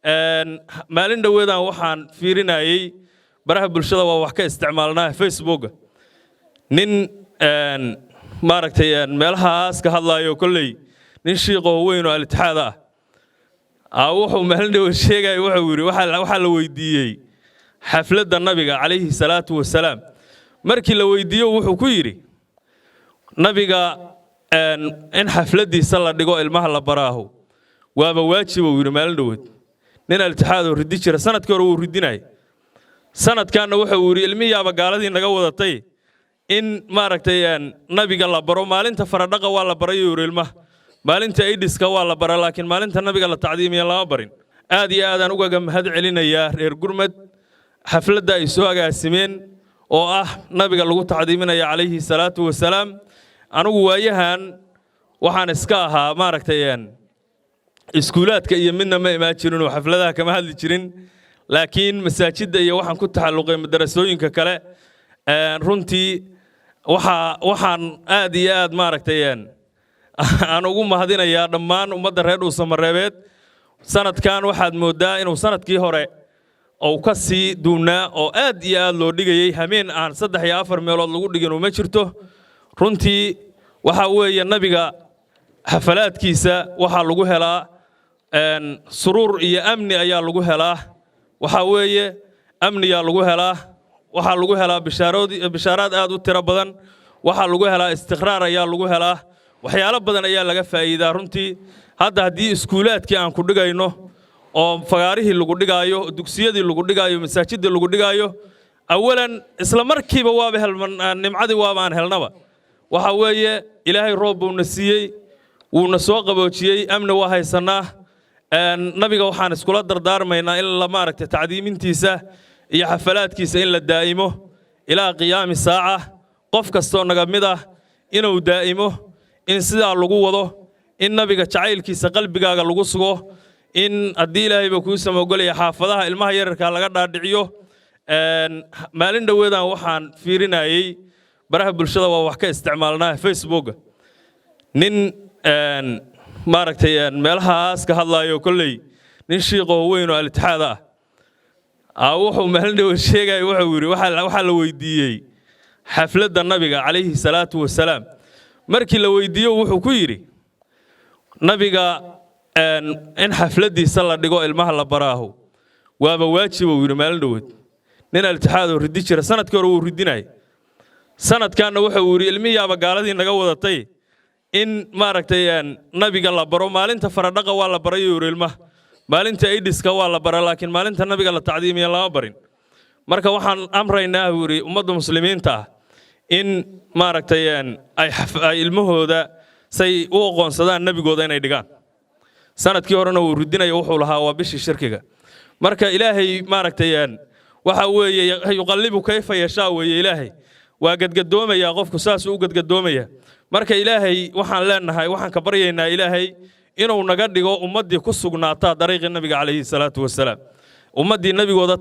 maalin dhaweedaan waxaan fiirinayay baraha bulshada waa wax ka isticmaalnaa Facebook nin maaragtay meelahaas ka hadlayo kolley nin shiiqo weyn oo al-Ittixaad wuxuu maalin dhaweed sheegay wuxuu yiri waxa la weydiiyay xafladda nabiga calayhi salaatu wasalaam markii la weydiiyo wuxuu ku yiri nabiga in xafladiisa la dhigo ilmaha la baraaho waaba waajib uu yiri maalin dhaweed nin al-Ittixaad oo ridi jira sanadkii hore uu ridinay sanadkaana wuxuu yiri ilmiyaaba gaaladii naga wadatay in maaragtay nabiga la baro maalinta faradhaqa waa la baray yiri ilmaha maalinta aidiska waa la baraa laakiin maalinta nabiga la tacdiimiyo lama barin aad iyo aad aan uga mahad celinayaa reer Gurmad xafladda ay soo agaasimeen oo nabiga lagu tacdiiminayo calayhi salaatu wasalaam anigu waayahan waxaan iska ahaa maaragtay iskuulaadka iyo midna ma imaan jirin oo xafladaha kama hadli jirin laakiin masaajidda iyo waxaan ku taxalluqay madrasooyinka kale runtii waxaan aad iyo aad maaragtay aan ugu mahadinayaa dhammaan ummadda reer Dhuusamareebeed sanadkan waxaad moodaa inuu sanadkii hore oo ka sii duunaa oo aad iyo aad loo dhigayay hameen aan 3 iyo 4 meelood lagu dhigin uma jirto runtii waxa weeye nabiga xafalaadkiisa waxa lagu helaa suruur iyo amni ayaa lagu helaa waxa weeye amniga lagu helaa waxa lagu helaa bishaaraad aad u tiro badan waxa lagu helaa istiqraar ayaa lagu helaa waxyaalo badan ayaa laga faa'iidaa runtii hadda hadii iskuulaadkii aan ku dhigayno oo fagaarihii lagu dhigaayo dugsiyadii lagu dhigaayo masaajidii lagu dhigaayo awalan isla markiiba waaba helman nimcadi waaba aan helnaba waxa weeye ilaahay roob uu nasiiyay wuu na soo qaboojiyay amni waa haysanaa nabiga waxaan iskula dardaarmaynaa in la maaragtay tacdiimintiisa iyo xafalaadkiisa in la daa'imo ilaa qiyaami saaca qof kasto naga mid inuu daa'imo in sidaa lagu wado in nabiga jacaylkiisa qalbigaaga lagu sugo in haddii ilaahay ba kuu samogolaya xaafadaha ilmaha yararka laga dhaadhiciyo maalin dhaweedaan waxaan fiirinayay baraha bulshada waa wax ka isticmaalnaa Facebook nin maaragtay meelahaas ka hadlayo kolley nin shiiqo weyn oo al-Ittixaad wuxuu maalin dhaweed sheegay wuxuu yiri waxa la weydiiyay xafladda nabiga calayhi salaatu wasalaam markii la weydiiyo wuxuu ku yiri nabiga in xafladiisa la dhigo ilmaha la baraaho waaba waajib uu yiri maalin dhaweed nin al-Ittixaad oo ridi jira sanadkii hore uu ridinay sanadkaana wuxuu yiri ilmiyaaba gaaladii naga wadatay in maaragtay nabiga la baro maalinta faradhaqa waa la baray yiri ilmaha maalinta aidiska waa la baraa laakiin maalinta nabiga la tacdiimiyo lama barin marka waxaan amraynaa yiri ummadda muslimiinta in maaragtay ay ilmahooda say u aqoonsadaan nabigooda inay dhigaan sanadkii horena uu ridinayo wuxuu lahaa waa bishii shirkiga marka ilaahay maaragtay waxa weeye yuqallibu kayfa yashaa weeye ilaahay waa gadgadoomaya qofku saas uu gadgadoomaya marka ilaahay waxaan leenahay waxaan ka baryaynaa ilaahay inuu naga dhigo ummadii ku sugnaata dariiqii nabiga calayhi salaatu wasalaam ummadii nabigooda